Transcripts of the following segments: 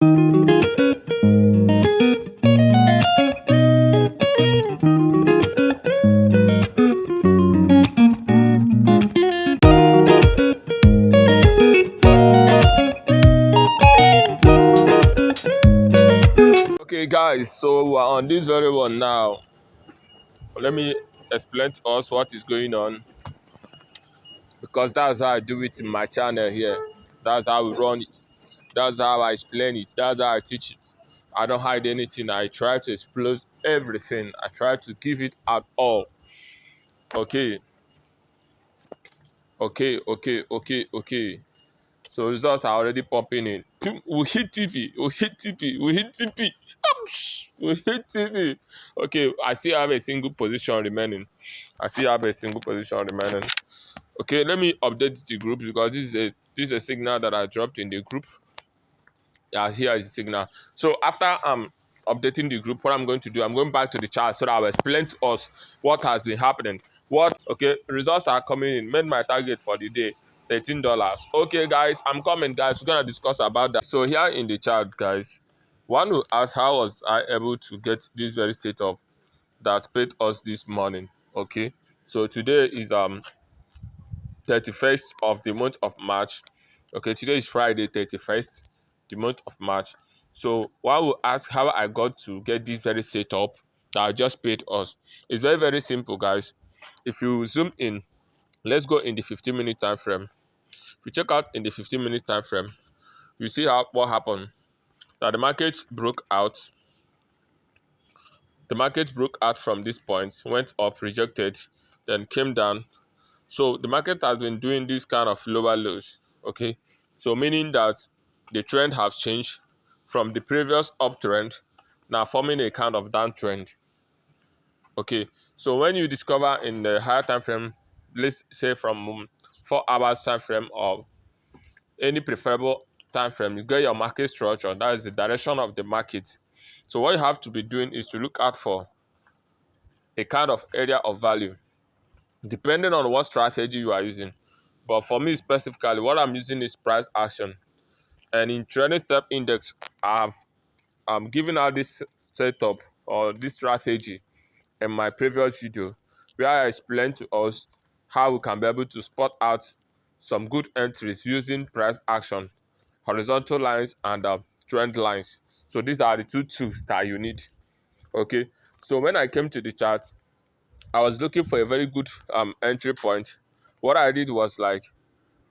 Okay, guys, so we're on this very one now. Let me explain to us what is going on, because that's how I do it in my channel here. That's how we run it. That's how I explain it. That's how I teach it. I don't hide anything. I try to explode everything. I try to give it at all. Okay, okay. So results are already popping in. We hit TP. We hit TP. We hit TP. We hit TP. Okay, I still have a single position remaining. Okay, let me update the group, because this is a signal that I dropped in the group. Yeah, here is the signal. So after updating the group, what I'm going to do, I'm going back to the chart so that I'll explain to us what has been happening. Okay, results are coming in. Made my target for the day, $13. Okay, guys, I'm coming, guys. We're gonna discuss about that. So here in the chart, guys, one will ask, how was I able to get this very setup that paid us this morning? Okay, so today is 31st of the month of March. Okay, today is Friday, 31st, the month of March. So one will ask how I got to get this very setup that I just paid us. It's very, very simple, guys. If you zoom in, let's go in the 15-minute time frame. If you check out in the 15-minute time frame, you see what happened. That the market broke out. The market broke out from this point, went up, rejected, then came down. So the market has been doing this kind of lower lows, okay? So meaning that the trend has changed from the previous uptrend, now forming a kind of downtrend, okay? So when you discover in the higher time frame, let's say from 4 hours time frame or any preferable time frame, you get your market structure, that is the direction of the market. So what you have to be doing is to look out for a kind of area of value, depending on what strategy you are using. But for me specifically, what I'm using is price action. And in training step index, I'm giving out this setup or this strategy in my previous video, where I explained to us how we can be able to spot out some good entries using price action, horizontal lines, and trend lines. So these are the two tools that you need. Okay. So when I came to the chart, I was looking for a very good entry point. What I did was, like,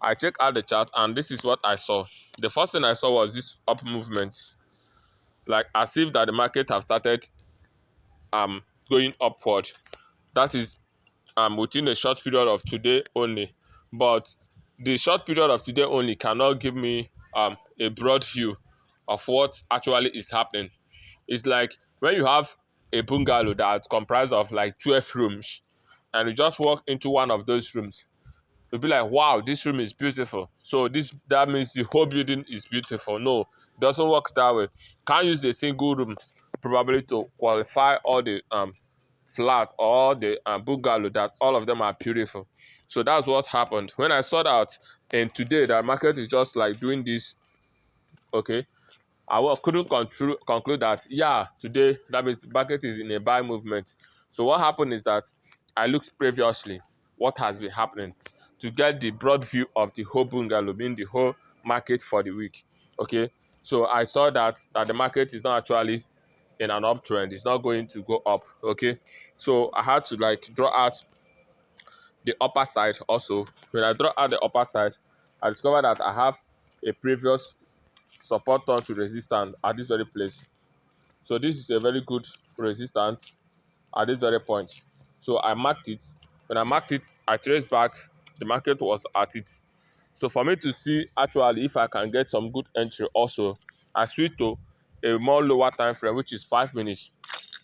I checked out the chart, and this is what I saw. The first thing I saw was this up movement, like as if that the market have started going upward. That is within a short period of today only. But the short period of today only cannot give me a broad view of what actually is happening. It's like when you have a bungalow that's comprised of like 12 rooms, and you just walk into one of those rooms, you'll be like, wow, this room is beautiful. So that means the whole building is beautiful. No, it doesn't work that way. Can't use a single room probably to qualify all the flat or the bungalow that all of them are beautiful. So that's what happened. When I saw that, and today the market is just like doing this, okay, couldn't conclude that, yeah, today that means the market is in a buy movement. So what happened is that I looked previously what has been happening to get the broad view of the whole bungalow, being the whole market for the week. Okay, so I saw that the market is not actually in an uptrend. It's not going to go up. Okay, so I had to like draw out the upper side also. When I draw out the upper side, I discovered that I have a previous support turn to resistance at this very place. So this is a very good resistance at this very point. So I marked it. When I marked it, I traced back. The market was at it. So for me to see actually if I can get some good entry also, I switch to a more lower time frame, which is 5 minutes.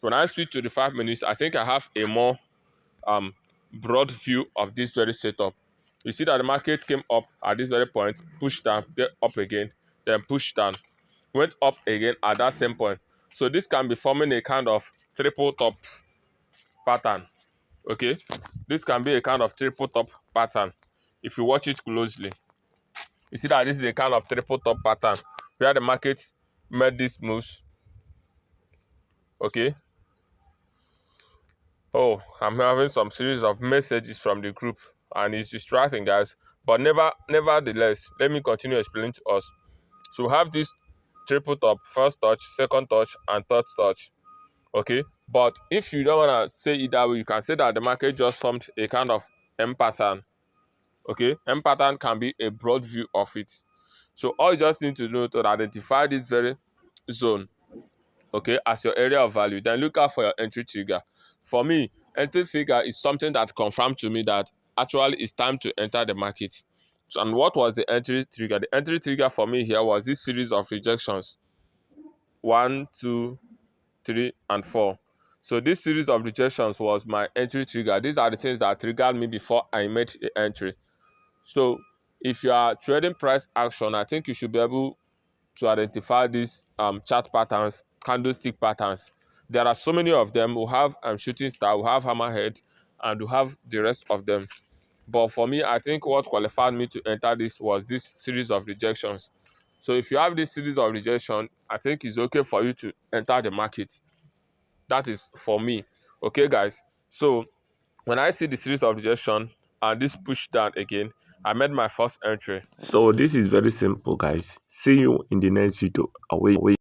When I switch to the 5 minutes, I think I have a more broad view of this very setup. You see that the market came up at this very point, pushed down, get up again, then pushed down, went up again at that same point. So this can be forming a kind of triple top pattern. Okay, this can be a kind of triple top pattern. If you watch it closely, you see that this is a kind of triple top pattern where the market made these moves. Okay. Oh, I'm having some series of messages from the group, and it's distracting, guys. But nevertheless, let me continue explaining to us. So we have this triple top: first touch, second touch, and third touch. Okay, but if you don't want to say it that way, you can say that the market just formed a kind of M pattern. Okay, M pattern can be a broad view of it. So all you just need to do to identify this very zone, okay, as your area of value, then look out for your entry trigger. For me, entry trigger is something that confirmed to me that actually it's time to enter the market. So, and what was the entry trigger? The entry trigger for me here was this series of rejections: 1, 2, 3, and 4. So this series of rejections was my entry trigger. These are the things that triggered me before I made the entry. So if you are trading price action, I think you should be able to identify these chart patterns, candlestick patterns. There are so many of them. We have shooting star, we have hammerhead, and we have the rest of them. But for me, I think what qualified me to enter this was this series of rejections. So if you have this series of rejection, I think it's okay for you to enter the market. That is for me. Okay, guys. So when I see the series of rejection and this push down again, I made my first entry. So this is very simple, guys. See you in the next video. Away.